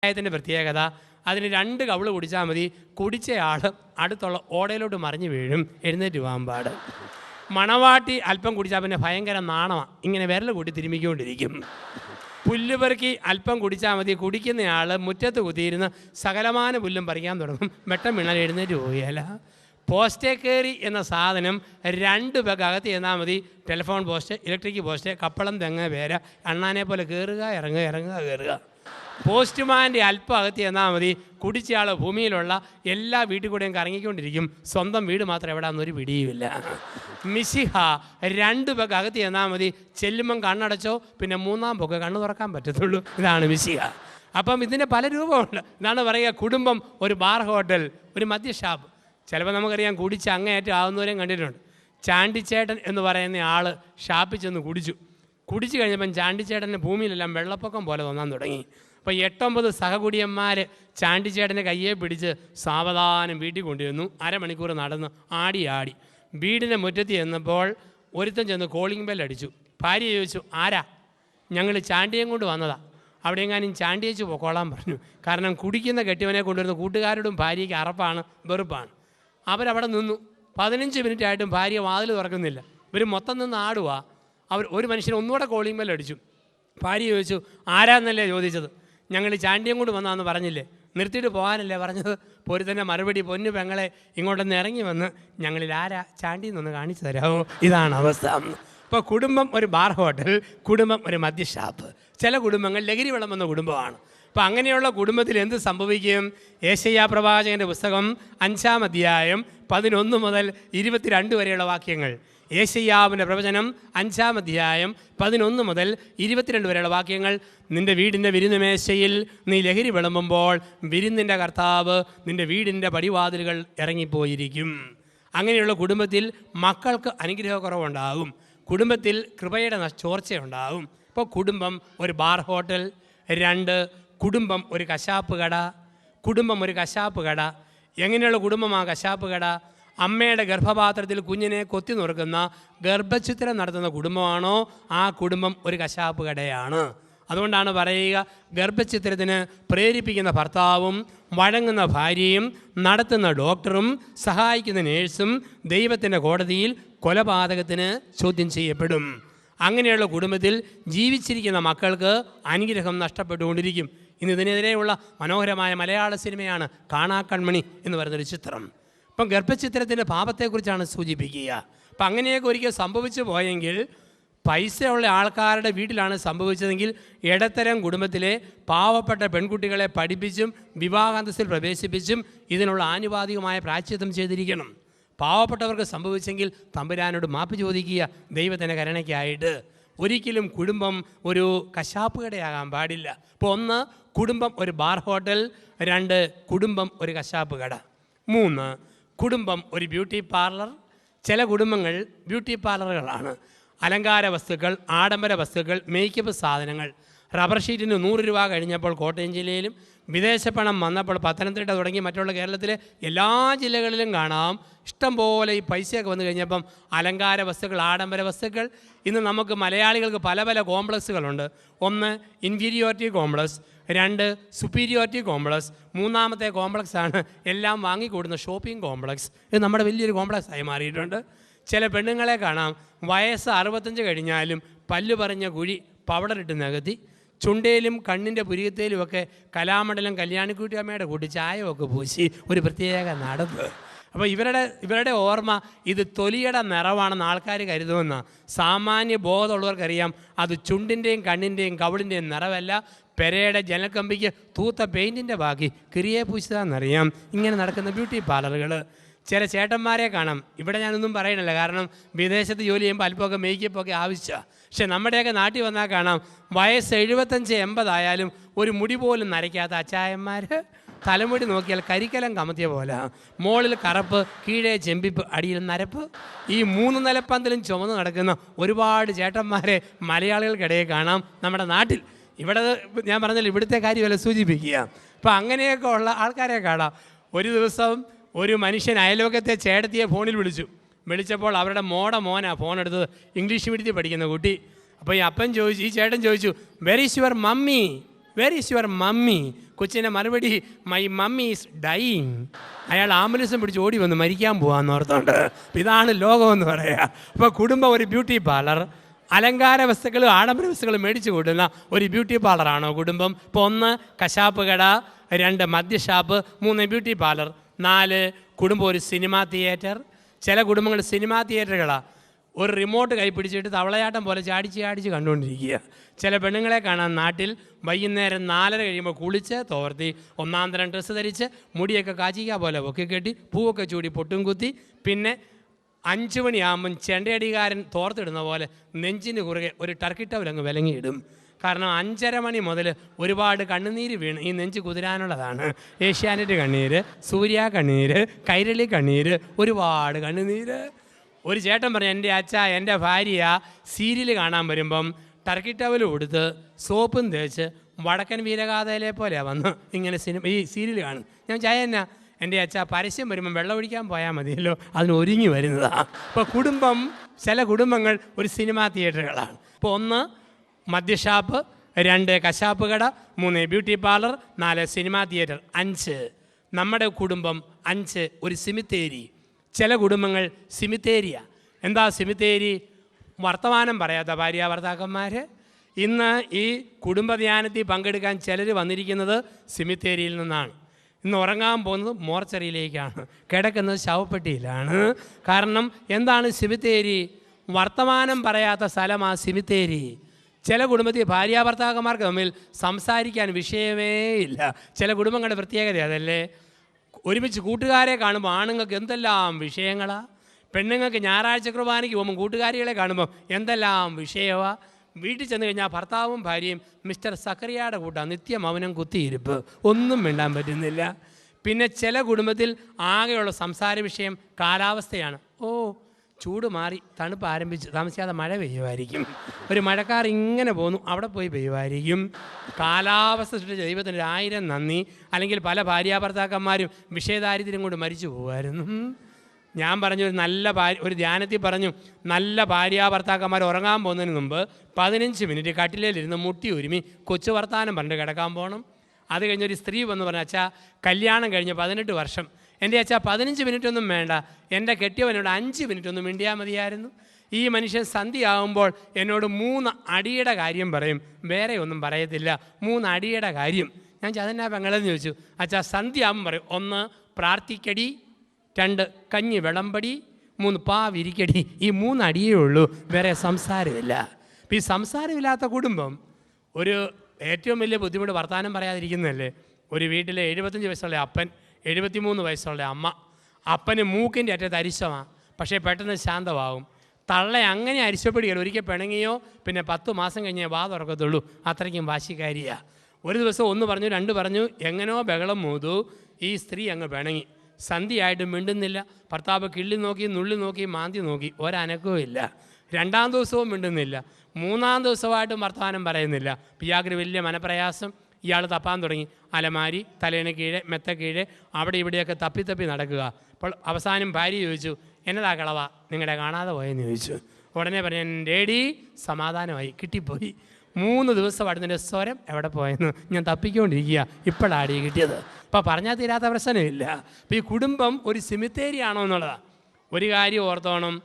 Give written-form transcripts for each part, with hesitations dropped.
കഷായത്തിൻ്റെ പ്രത്യേകത, അതിന് 2 കവിള് കുടിച്ചാൽ മതി, കുടിച്ചയാൾ അടുത്തുള്ള ഓടയിലോട്ട് മറിഞ്ഞു വീഴും, എഴുന്നേറ്റ് പോകാൻ പാട്. മണവാട്ടി അല്പം കുടിച്ചാൽ പിന്നെ ഭയങ്കര നാണമാണ്, ഇങ്ങനെ വിരൽ കൂട്ടി തിരുമ്മിക്കൊണ്ടിരിക്കും. പുല്ലുപെറുക്കി അല്പം കുടിച്ചാൽ മതി, കുടിക്കുന്നയാൾ മുറ്റത്ത് കുത്തിയിരുന്ന് സകലമാന പുല്ലും പറിക്കാൻ തുടങ്ങും, വെട്ടം വീണാൽ എഴുന്നേറ്റ് പോവുകയല്ല. പോസ്റ്റേ കയറി എന്ന സാധനം 2 പേർക്ക് അകത്ത് ചെന്നാൽ മതി. ടെലിഫോൺ പോസ്റ്റ്, ഇലക്ട്രിക് പോസ്റ്റ്, കപ്പളം, തെങ്ങ്, പേര, അണ്ണാനെ പോലെ കയറുക ഇറങ്ങുക ഇറങ്ങുക കയറുക. പോസ്റ്റ്മാൻ്റെ അല്പം അകത്ത് ചെന്നാൽ മതി, കുടിച്ചയാൾ ഭൂമിയിലുള്ള എല്ലാ വീട്ടിൽ കൂടെയും കറങ്ങിക്കൊണ്ടിരിക്കും, സ്വന്തം വീട് മാത്രം എവിടെയാണെന്നൊരു പിടിയുമില്ല. മിശിഹ 2 പേർക്ക് അകത്ത് ചെന്നാൽ മതി, ചെല്ലുമ്പം കണ്ണടച്ചോ, പിന്നെ 3-ാം പൊക്കെ കണ്ണ് തുറക്കാൻ പറ്റത്തുള്ളൂ. ഇതാണ് മിശിഹ. അപ്പം ഇതിൻ്റെ പല രൂപമുണ്ട്. ഇതാണ് പറയുക, കുടുംബം ഒരു ബാർ ഹോട്ടൽ, ഒരു മദ്യഷാപ്പ്. ചിലപ്പോൾ നമുക്കറിയാം കുടിച്ച് അങ്ങേയറ്റം ആവുന്നവരെയും കണ്ടിട്ടുണ്ട്. ചാണ്ടിച്ചേട്ടൻ എന്ന് പറയുന്ന ആൾ ഷാപ്പിൽ ചെന്ന് കുടിച്ചു കഴിഞ്ഞപ്പം ചാണ്ടിച്ചേട്ടൻ്റെ ഭൂമിയിലെല്ലാം വെള്ളപ്പൊക്കം പോലെ തോന്നാൻ തുടങ്ങി. അപ്പോൾ 8-9 സഹകുടിയന്മാർ ചാണ്ടിച്ചേട്ടൻ്റെ കയ്യെ പിടിച്ച് സാവധാനം വീട്ടിൽ കൊണ്ടുവന്നു. അരമണിക്കൂർ നടന്ന് ആടി വീടിൻ്റെ മുറ്റത്ത് ചെന്നപ്പോൾ ഒരുത്തൻ ചെന്ന് കോളിംഗ് ബെൽ അടിച്ചു. ഭാര്യ ചോദിച്ചു, ആരാ? ഞങ്ങൾ ചാണ്ടിയം കൊണ്ട് വന്നതാ, അവിടെ എങ്ങാനും ചാണ്ടിയേച്ച് പൊക്കോളാൻ പറഞ്ഞു. കാരണം കുടിക്കുന്ന കെട്ടിയവനെ കൊണ്ടുവരുന്ന കൂട്ടുകാരോടും ഭാര്യയ്ക്ക് അറപ്പാണ്, വെറുപ്പാണ്. അവരവിടെ നിന്നു. 15 മിനിറ്റ് ആയിട്ടും ഭാര്യ വാതിൽ തുറക്കുന്നില്ല. ഇവർ മൊത്തം നിന്ന് ആടുക. ഒരു മനുഷ്യൻ ഒന്നുകൂടെ കോളിംഗ് ബെൽ അടിച്ചു. ഭാര്യ ചോദിച്ചു, ആരാന്നല്ലേ ചോദിച്ചത്? ഞങ്ങൾ ചാണ്ടിയം കൊണ്ട് വന്നാന്ന് പറഞ്ഞില്ലേ, നിർത്തിയിട്ട് പോകാനല്ലേ പറഞ്ഞത്? പൊരുത്തന്നെ മറുപടി, പൊന്നു പെങ്ങളെ ഇങ്ങോട്ടൊന്ന് ഇറങ്ങി വന്ന് ഞങ്ങളിൽ ആരാ ചാണ്ടിയെന്നൊന്ന് കാണിച്ചു തരാമോ? ഇതാണ് അവസ്ഥ. ഇപ്പോൾ കുടുംബം ഒരു ബാർ ഹോട്ടൽ, കുടുംബം ഒരു മദ്യഷാപ്പ്. ചില കുടുംബങ്ങൾ ലഹരി വിളമ്പുന്ന കുടുംബമാണ്. അപ്പോൾ അങ്ങനെയുള്ള കുടുംബത്തിൽ എന്ത് സംഭവിക്കും? യേശയ്യാ പ്രവാചകൻ്റെ പുസ്തകം 5-ാം അധ്യായം 11 മുതൽ 22 വരെയുള്ള വാക്യങ്ങൾ. യേശയ്യാവിൻ്റെ പ്രവചനം 5-ാം അധ്യായം 11 മുതൽ 22 വരെയുള്ള വാക്യങ്ങൾ. നിൻ്റെ വീടിൻ്റെ വിരുന്നുമേശയിൽ നീ ലഹരി വിളമ്പുമ്പോൾ വിരുന്നിൻ്റെ കർത്താവ് നിൻ്റെ വീടിൻ്റെ പടിവാതിലുകൾ ഇറങ്ങിപ്പോയിരിക്കും. അങ്ങനെയുള്ള കുടുംബത്തിൽ മക്കൾക്ക് അനുഗ്രഹക്കുറവുണ്ടാകും, കുടുംബത്തിൽ കൃപയുടെ ചോർച്ചയുണ്ടാകും. ഇപ്പോൾ കുടുംബം ഒരു ബാർ ഹോട്ടൽ. 2, കുടുംബം ഒരു കശാപ്പ് കട. കുടുംബം ഒരു കശാപ്പ് കട. എങ്ങനെയുള്ള കുടുംബമാണ് കശാപ്പ് കട? അമ്മയുടെ ഗർഭപാത്രത്തിൽ കുഞ്ഞിനെ കൊത്തി നുറുക്കുന്ന ഗർഭഛിദ്രം നടത്തുന്ന കുടുംബമാണോ, ആ കുടുംബം ഒരു കശാപ്പ് കടയാണ്. അതുകൊണ്ടാണ് പറയുക, ഗർഭഛിദ്രത്തിന് പ്രേരിപ്പിക്കുന്ന ഭർത്താവും വഴങ്ങുന്ന ഭാര്യയും നടത്തുന്ന ഡോക്ടറും സഹായിക്കുന്ന നേഴ്സും ദൈവത്തിൻ്റെ കോടതിയിൽ കൊലപാതകത്തിന് ചോദ്യം ചെയ്യപ്പെടും. അങ്ങനെയുള്ള കുടുംബത്തിൽ ജീവിച്ചിരിക്കുന്ന മക്കൾക്ക് അനുഗ്രഹം നഷ്ടപ്പെട്ടുകൊണ്ടിരിക്കും. ഇന്ന് ഇതിനെതിരെയുള്ള മനോഹരമായ മലയാള സിനിമയാണ് കാണാക്കൺമണി എന്ന് പറയുന്നൊരു ചിത്രം. ഇപ്പം ഗർഭചിത്രത്തിൻ്റെ പാപത്തെക്കുറിച്ചാണ് സൂചിപ്പിക്കുക. അപ്പം അങ്ങനെയൊക്കെ ഒരിക്കൽ സംഭവിച്ചു പോയെങ്കിൽ, പൈസയുള്ള ആൾക്കാരുടെ വീട്ടിലാണ് സംഭവിച്ചതെങ്കിൽ, ഇടത്തരം കുടുംബത്തിലെ പാവപ്പെട്ട പെൺകുട്ടികളെ പഠിപ്പിച്ചും വിവാഹാന്തസ്സിൽ പ്രവേശിപ്പിച്ചും ഇതിനുള്ള ആനുപാതികമായ പ്രായശ്ചിത്തം ചെയ്തിരിക്കണം. പാവപ്പെട്ടവർക്ക് സംഭവിച്ചെങ്കിൽ തമ്പുരാനോട് മാപ്പ് ചോദിക്കുക ദൈവത്തിൻ്റെ കരുണയ്ക്കായിട്ട്. ഒരിക്കലും കുടുംബം ഒരു കശാപ്പ് കടയാകാൻ പാടില്ല. ഇപ്പോൾ 1, കുടുംബം ഒരു ബാർ ഹോട്ടൽ. 2, കുടുംബം ഒരു കശാപ്പ് കട. 3, കുടുംബം ഒരു ബ്യൂട്ടി പാർലർ. ചില കുടുംബങ്ങൾ ബ്യൂട്ടി പാർലറുകളാണ്. അലങ്കാര വസ്തുക്കൾ, ആഡംബര വസ്തുക്കൾ, മേക്കപ്പ് സാധനങ്ങൾ. റബ്ബർ ഷീറ്റിന് 100 രൂപ കഴിഞ്ഞപ്പോൾ കോട്ടയം ജില്ലയിലും, വിദേശ പണം വന്നപ്പോൾ പത്തനംതിട്ട തുടങ്ങി മറ്റുള്ള കേരളത്തിലെ എല്ലാ ജില്ലകളിലും കാണാം. ഇഷ്ടം പോലെ ഈ പൈസയൊക്കെ വന്നു കഴിഞ്ഞപ്പം അലങ്കാര വസ്തുക്കൾ, ആഡംബര വസ്തുക്കൾ. ഇന്ന് നമുക്ക് മലയാളികൾക്ക് പല പല കോംപ്ലക്സുകളുണ്ട്. 1, ഇൻഫീരിയോറിറ്റി കോംപ്ലക്സ്. 2, superiority complex. 3-ാമത്തെ കോംപ്ലക്സാണ് എല്ലാം വാങ്ങിക്കൂടുന്ന ഷോപ്പിംഗ് കോംപ്ലക്സ്. ഇത് നമ്മുടെ വലിയൊരു കോംപ്ലക്സായി മാറിയിട്ടുണ്ട്. ചില പെണ്ണുങ്ങളെ കാണാം, വയസ്സ് 65 കഴിഞ്ഞാലും പല്ല് പറഞ്ഞ കുഴി പൗഡറിട്ട് നികത്തി, ചുണ്ടയിലും കണ്ണിൻ്റെ പുരികത്തേലുമൊക്കെ കലാമണ്ഡലം കല്യാണിക്കുട്ടിയമ്മയുടെ കൂട്ടി ചായമൊക്കെ പൂശി ഒരു പ്രത്യേക നടപ്പ്. അപ്പോൾ ഇവരുടെ ഓർമ്മ ഇത് തൊലിയുടെ നിറവാണെന്ന് ആൾക്കാർ കരുതുമെന്ന. സാമാന്യ ബോധമുള്ളവർക്കറിയാം അത് ചുണ്ടിൻ്റെയും കണ്ണിൻ്റെയും കവിളിൻ്റെയും നിറവല്ല, പെരയുടെ ജനൽക്കമ്പിക്ക് തൂത്ത പെയിൻറ്റിൻ്റെ ബാക്കി കിരിയെ പൂശിതാന്നറിയാം. ഇങ്ങനെ നടക്കുന്ന ബ്യൂട്ടി പാർലറുകൾ. ചില ചേട്ടന്മാരെ കാണാം, ഇവിടെ ഞാനൊന്നും പറയണില്ല, കാരണം വിദേശത്ത് ജോലി ചെയ്യുമ്പോൾ അല്പമൊക്കെ മേക്കപ്പൊക്കെ ആവശ്യമാണ്. പക്ഷെ നമ്മുടെയൊക്കെ നാട്ടിൽ വന്നാൽ കാണാം, വയസ്സ് 75-80 ആയാലും ഒരു മുടി പോലും നരയ്ക്കാത്ത അച്ചായന്മാർ. തലമുടി നോക്കിയാൽ കരിക്കലം കമത്തിയ പോലെ, മുകളിൽ കറുപ്പ്, കീഴേ ചെമ്പിപ്പ്, അടിയിൽ നരപ്പ്. ഈ 3 നിലപ്പന്തലും ചുമന്ന് നടക്കുന്ന ഒരുപാട് ചേട്ടന്മാരെ മലയാളികൾക്കിടയിൽ കാണാം നമ്മുടെ നാട്ടിൽ. ഇവിടെ ഞാൻ പറഞ്ഞാൽ ഇവിടുത്തെ കാര്യമല്ല സൂചിപ്പിക്കുക. അപ്പോൾ അങ്ങനെയൊക്കെ ഉള്ള ആൾക്കാരെ കാണാം. ഒരു ദിവസം ഒരു മനുഷ്യൻ അയൽവക്കത്തെ ചേട്ടത്തിയെ ഫോണിൽ വിളിച്ചപ്പോൾ അവരുടെ മോനാ ഫോൺ എടുത്തത്, ഇംഗ്ലീഷ് മീഡിയത്തിൽ പഠിക്കുന്ന കുട്ടി. അപ്പോൾ ഈ ചേട്ടൻ ചോദിച്ചു, were is your mummy? Were is your mummy? കൊച്ചിൻ്റെ മറുപടി, മൈ മമ്മി ഈസ് ഡൈയിങ്. അയാൾ ആംബുലൻസും പിടിച്ച് ഓടി വന്ന് മരിക്കാൻ പോകാമെന്ന് ഓർത്തുകൊണ്ട്. ഇതാണ് ലോകമെന്ന് പറയുക. അപ്പോൾ കുടുംബം ഒരു ബ്യൂട്ടി പാർലർ, അലങ്കാര വസ്തുക്കളും ആഡംബര വസ്തുക്കളും മേടിച്ചു കൊടുക്കുന്ന ഒരു ബ്യൂട്ടി പാർലറാണോ കുടുംബം? ഇപ്പോൾ 1 കശാപ്പ് കട, 2 മദ്യഷാപ്പ്, 3 ബ്യൂട്ടി പാർലർ, 4 കുടുംബം ഒരു സിനിമാ തിയേറ്റർ. ചില കുടുംബങ്ങൾ സിനിമാ തിയേറ്ററുകളാണ്. ഒരു റിമോട്ട് കൈ പിടിച്ചിട്ട് തവളയാട്ടം പോലെ ചാടിച്ച് കണ്ടുകൊണ്ടിരിക്കുക. ചില പെണ്ണുങ്ങളെ കാണാൻ നാട്ടിൽ വൈകുന്നേരം 4:30 കഴിയുമ്പോൾ കുളിച്ച് തോർത്തി 1-ാം തരം ഡ്രസ്സ് ധരിച്ച് മുടിയൊക്കെ കാച്ചിക്ക പോലെ പൊക്കി കെട്ടി പൂവൊക്കെ ചൂടി പൊട്ടും കുത്തി, പിന്നെ 5 മണിയാകുമ്പം ചെണ്ടയടികാരൻ തോർത്തിടുന്ന പോലെ നെഞ്ചിന് കുറുകെ ഒരു ടർക്കി ടവലങ്ങ് വിലങ്ങിയിടും. കാരണം 5:30 മണി മുതൽ ഒരുപാട് കണ്ണുനീര് വീണ് ഈ നെഞ്ച് കുതിരാനുള്ളതാണ്. ഏഷ്യാനെറ്റ് കണ്ണീര്, സൂര്യ കണ്ണീര്, കൈരളി കണ്ണീര്, ഒരുപാട് കണ്ണുനീര്. ഒരു ചേട്ടൻ പറഞ്ഞു, എൻ്റെ എൻ്റെ ഭാര്യ സീരിയൽ കാണാൻ വരുമ്പം ടർക്കി ടവൽ കൊടുത്ത് സോപ്പും തേച്ച് വടക്കൻ വീരഗാഥയിലെ പോലെ വന്ന് ഇങ്ങനെ ഈ സീരിയൽ കാണും. ഞാൻ എന്നാ എൻ്റെ പരസ്യം വരുമ്പം വെള്ളം ഒഴിക്കാൻ പോയാൽ മതിയല്ലോ, അതിന് ഒരുങ്ങി വരുന്നതാണ്. അപ്പോൾ കുടുംബം, ചില കുടുംബങ്ങൾ ഒരു സിനിമാ തിയേറ്ററുകളാണ്. ഇപ്പോൾ 1 മദ്യഷാപ്പ്, 2 കശാപ്പ് കട, 3 ബ്യൂട്ടി പാർലർ, 4 സിനിമാ തിയേറ്റർ, 5 നമ്മുടെ കുടുംബം, 5 ഒരു സിമിത്തേരി. ചില കുടുംബങ്ങൾ സിമിത്തേരിയ. എന്താ സിമിത്തേരി? വർത്തമാനം പറയാത്ത ഭാര്യ ഭർത്താക്കന്മാർ. ഇന്ന് ഈ കുടുംബധ്യാനത്തിൽ പങ്കെടുക്കാൻ ചിലർ വന്നിരിക്കുന്നത് സിമിത്തേരിയിൽ നിന്നാണ്. ഇന്ന് ഉറങ്ങാൻ പോകുന്നത് മോർച്ചറിയിലേക്കാണ്, കിടക്കുന്നത് ശവപ്പെട്ടിയിലാണ്. കാരണം എന്താണ് സിമിത്തേരി? വർത്തമാനം പറയാത്ത സ്ഥലമാണ് സിമിത്തേരി. ചില കുടുംബത്തിൽ ഭാര്യ ഭർത്താക്കന്മാർക്ക് തമ്മിൽ സംസാരിക്കാൻ വിഷയമേ ഇല്ല. ചില കുടുംബങ്ങളുടെ പ്രത്യേകത അതല്ലേ? ഒരുമിച്ച് കൂട്ടുകാരെ കാണുമ്പോൾ ആണുങ്ങൾക്ക് എന്തെല്ലാം വിഷയങ്ങളാണ്, പെണ്ണുങ്ങൾക്ക് ഞായറാഴ്ച കുർബാനയ്ക്ക് പോകുമ്പോൾ കൂട്ടുകാരികളെ കാണുമ്പോൾ എന്തെല്ലാം വിഷയമാണ്. വീട്ടിൽ ചെന്ന് കഴിഞ്ഞാൽ ഭർത്താവും ഭാര്യയും മിസ്റ്റർ സക്കറിയയുടെ കൂട്ടാണ്, നിത്യമൗനം കുത്തിയിരിപ്പ്, ഒന്നും മിണ്ടാൻ പറ്റുന്നില്ല. പിന്നെ ചില കുടുംബത്തിൽ ആകെയുള്ള സംസാര വിഷയം കാലാവസ്ഥയാണ്. ചൂട് മാറി തണുപ്പ് ആരംഭിച്ചു, താമസിക്കാതെ മഴ പെയ്യുമായിരിക്കും. ഒരു മഴക്കാർ ഇങ്ങനെ പോന്നു, അവിടെ പോയി പെയ്യുമായിരിക്കും. കാലാവസ്ഥ സൃഷ്ടിച്ച ദൈവത്തിന് 1000 നന്ദി. അല്ലെങ്കിൽ പല ഭാര്യാഭർത്താക്കന്മാരും വിഷയദാരിദ്ര്യം കൊണ്ട് മരിച്ചു പോകുമായിരുന്നു. ഞാൻ പറഞ്ഞു, ഒരു ധ്യാനത്തിൽ പറഞ്ഞു, നല്ല ഭാര്യാഭർത്താക്കന്മാർ ഉറങ്ങാൻ പോകുന്നതിന് മുമ്പ് 15 മിനിറ്റ് കട്ടിലേലിരുന്ന് മുട്ടി ഒരുമി കൊച്ചു വർത്താനം പറഞ്ഞിട്ട് കിടക്കാൻ പോകണം. അത് കഴിഞ്ഞൊരു സ്ത്രീ വന്ന് പറഞ്ഞു, അച്ഛാ കല്യാണം കഴിഞ്ഞ് 18 വർഷം, എൻ്റെ അച്ഛാ 15 മിനിറ്റ് ഒന്നും വേണ്ട, എൻ്റെ കെട്ടിയവനോട് 5 മിനിറ്റ് ഒന്നും മിണ്ടിയാൽ മതിയായിരുന്നു. ഈ മനുഷ്യൻ സന്ധ്യയാകുമ്പോൾ എന്നോട് 3 അടിയുടെ കാര്യം പറയും, വേറെ ഒന്നും പറയത്തില്ല. 3 അടിയുടെ കാര്യം. ഞാൻ അതെന്നാ പെങ്ങളെന്ന് ചോദിച്ചു. അച്ഛാ സന്ധ്യയാകുമ്പോൾ പറയും, 1 പ്രാർത്ഥിക്കടി, 2 കഞ്ഞി വിളമ്പടി, 3 പാവിരിക്കടി. ഈ 3 അടിയേ ഉള്ളൂ, വേറെ സംസാരമില്ല. അപ്പം ഈ സംസാരമില്ലാത്ത കുടുംബം ഒരു ഏറ്റവും വലിയ ബുദ്ധിമുട്ട് വർത്തമാനം പറയാതിരിക്കുന്നതല്ലേ. ഒരു വീട്ടിലെ 75 വയസ്സുള്ള അപ്പൻ, 73 വയസ്സുള്ള അമ്മ. അപ്പന് മൂക്കിൻ്റെ അറ്റത്ത് അരിശമാണ്, പക്ഷേ പെട്ടെന്ന് ശാന്തമാകും. തള്ള അങ്ങനെ അരിശപ്പെടുകയില്ല. ഒരിക്കൽ പിണങ്ങിയോ പിന്നെ 10 മാസം കഴിഞ്ഞേ വാ തുറക്കത്തുള്ളൂ, അത്രയ്ക്കും വാശിക്കാരിയാണ്. ഒരു ദിവസം 1 പറഞ്ഞു, 2 പറഞ്ഞു, എങ്ങനെയോ ബഹളം മൂതു. ഈ സ്ത്രീ അങ്ങ് പിണങ്ങി. സന്ധ്യയായിട്ട് മിണ്ടുന്നില്ല. ഭർത്താവ് കിള്ളി നോക്കി, നുള്ളി നോക്കി, മാന്തി നോക്കി, ഒരനക്കവും ഇല്ല. 2-ാം ദിവസവും മിണ്ടുന്നില്ല. 3-ാം ദിവസമായിട്ടും വർത്തമാനം പറയുന്നില്ല. ഇയാൾക്ക് വലിയ മനപ്രയാസം. ഇയാൾ തപ്പാൻ തുടങ്ങി. അലമാരി, തലേന് കീഴെ, മെത്ത കീഴെ, അവിടെ ഇവിടെയൊക്കെ തപ്പി നടക്കുക. അപ്പോൾ അവസാനം ഭാര്യ ചോദിച്ചു, എന്നതാ കളവാ നിങ്ങളുടെ കാണാതെ പോയെന്ന് ചോദിച്ചു. ഉടനെ പറഞ്ഞു, ഡേഡി സമാധാനമായി, കിട്ടിപ്പോയി. 3 ദിവസമായിട്ട് നിൻ്റെ സ്വരം എവിടെ പോയെന്ന് ഞാൻ തപ്പിക്കൊണ്ടിരിക്കുക, ഇപ്പോഴാടി കിട്ടിയത്. അപ്പോൾ പറഞ്ഞാൽ തീരാത്ത പ്രശ്നമില്ല. അപ്പോൾ ഈ കുടുംബം ഒരു സിമിത്തേരിയാണോ എന്നുള്ളതാണ്. ഒരു കാര്യം ഓർത്തോണം,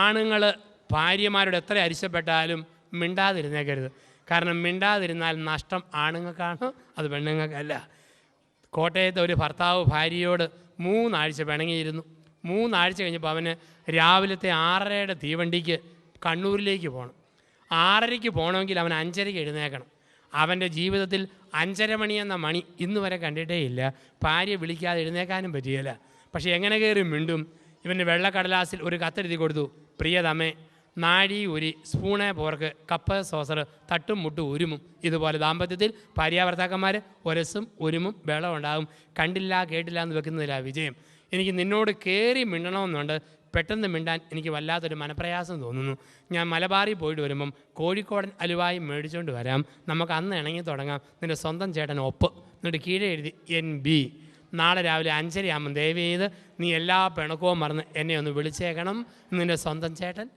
ആണുങ്ങൾ ഭാര്യമാരോട് എത്ര അരിശപ്പെട്ടാലും മിണ്ടാതിരുന്നേക്കരുത്. കാരണം മിണ്ടാതിരുന്നാൽ നഷ്ടം ആണുങ്ങൾക്കാണ്, അത് പെണ്ണുങ്ങൾക്കല്ല. കോട്ടയത്തെ ഒരു ഭർത്താവ് ഭാര്യയോട് 3 ആഴ്ച പിണങ്ങിയിരുന്നു. 3 ആഴ്ച കഴിഞ്ഞപ്പോൾ അവന് രാവിലത്തെ 6:30 തീവണ്ടിക്ക് കണ്ണൂരിലേക്ക് പോകണം. 6:30 പോകണമെങ്കിൽ അവൻ 5:30 എഴുന്നേക്കണം. അവൻ്റെ ജീവിതത്തിൽ 5:30 മണി എന്ന മണി ഇന്ന് വരെ കണ്ടിട്ടേ ഇല്ല. ഭാര്യ വിളിക്കാതെ എഴുന്നേക്കാനും പറ്റിയില്ല. പക്ഷേ എങ്ങനെ കയറി മിണ്ടും? ഇവൻ്റെ വെള്ളക്കടലാസിൽ ഒരു കത്തെഴുതി കൊടുത്തു, പ്രിയതമേ, നാഴി ഉരി, സ്പൂണ് പോർക്ക്, കപ്പ് സോസർ, തട്ടും മുട്ടും ഉരുമും. ഇതുപോലെ ദാമ്പത്യത്തിൽ ഭാര്യാഭർത്താക്കന്മാർ ഒരസും ഉരുമും ബഹളം ഉണ്ടാകും. കണ്ടില്ല കേട്ടില്ല എന്ന് വെക്കുന്നതില്ല വിജയം. എനിക്ക് നിന്നോട് കയറി മിണ്ടണമെന്നുണ്ട്, പെട്ടെന്ന് മിണ്ടാൻ എനിക്ക് വല്ലാത്തൊരു മനപ്രയാസം തോന്നുന്നു. ഞാൻ മലബാറിൽ പോയിട്ട് വരുമ്പം കോഴിക്കോടൻ അലുവായി മേടിച്ചുകൊണ്ട് വരാം, നമുക്ക് അന്ന് ഇണങ്ങി തുടങ്ങാം. നിൻ്റെ സ്വന്തം ചേട്ടൻ ഒപ്പ്. എന്നിട്ട് കീഴെ എഴുതി NB. നാളെ രാവിലെ 5:30 ആകുമ്പം ദയവ് ചെയ്ത് നീ എല്ലാ പിണക്കവും മറന്ന് എന്നെ ഒന്ന് വിളിച്ചേക്കണം, നിൻ്റെ സ്വന്തം ചേട്ടൻ.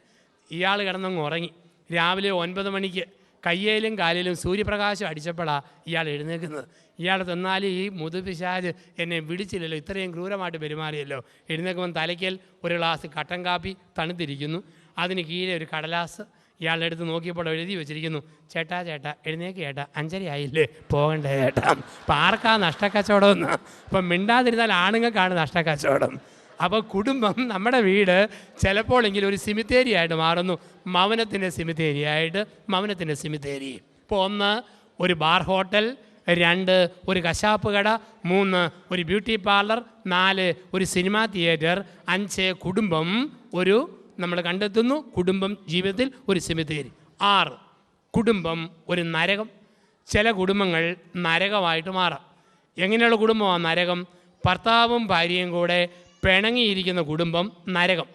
ഇയാൾ കിടന്നങ്ങ് ഉറങ്ങി. രാവിലെ 9 മണിക്ക് കയ്യേലും കാലിലും സൂര്യപ്രകാശം അടിച്ചപ്പോഴാണ് ഇയാൾ എഴുന്നേൽക്കുന്നത്. ഇയാൾ തന്നാൽ ഈ മുതുപിശാച് എന്നെ വിളിച്ചില്ലല്ലോ, ഇത്രയും ക്രൂരമായിട്ട് പെരുമാറിയല്ലോ. എഴുന്നേൽക്കുമ്പോൾ തലയ്ക്കൽ ഒരു ഗ്ലാസ് കട്ടൻ കാപ്പി തണുത്തിരിക്കുന്നു, അതിന് കീഴെ ഒരു കടലാസ്. ഇയാളുടെ അടുത്ത് നോക്കിയപ്പോൾ എഴുതി വെച്ചിരിക്കുന്നു, ചേട്ടാ ചേട്ടാ എഴുന്നേക്ക് ചേട്ടാ, 5:30 ആയില്ലേ, പോകണ്ടേ ചേട്ടാ. അപ്പം ആർക്കാ നഷ്ടക്കച്ചവടം എന്ന്? ഇപ്പം മിണ്ടാതിരുന്നാൽ ആണുങ്ങൾക്കാണ് നഷ്ടക്കച്ചവടം. അപ്പോൾ കുടുംബം, നമ്മുടെ വീട് ചിലപ്പോഴെങ്കിലും ഒരു സിമിത്തേരിയായിട്ട് മാറുന്നു. മൗനത്തിൻ്റെ സിമിത്തേരിയായിട്ട്, മൗനത്തിൻ്റെ സിമിത്തേരി. ഇപ്പോൾ 1 ഒരു ബാർ ഹോട്ടൽ, 2 ഒരു കശാപ്പ് കട, 3 ഒരു ബ്യൂട്ടി പാർലർ, 4 ഒരു സിനിമാ തിയേറ്റർ, 5 കുടുംബം ഒരു നമ്മൾ കണ്ടെത്തുന്നു. കുടുംബം ജീവിതത്തിൽ ഒരു സിമിത്തേരി. 6 കുടുംബം ഒരു നരകം. ചില കുടുംബങ്ങൾ നരകമായിട്ട് മാറാം. എങ്ങനെയുള്ള കുടുംബമാണ് നരകം? ഭർത്താവും ഭാര്യയും കൂടെ പിണങ്ങിയിരിക്കുന്ന കുടുംബം നരകം.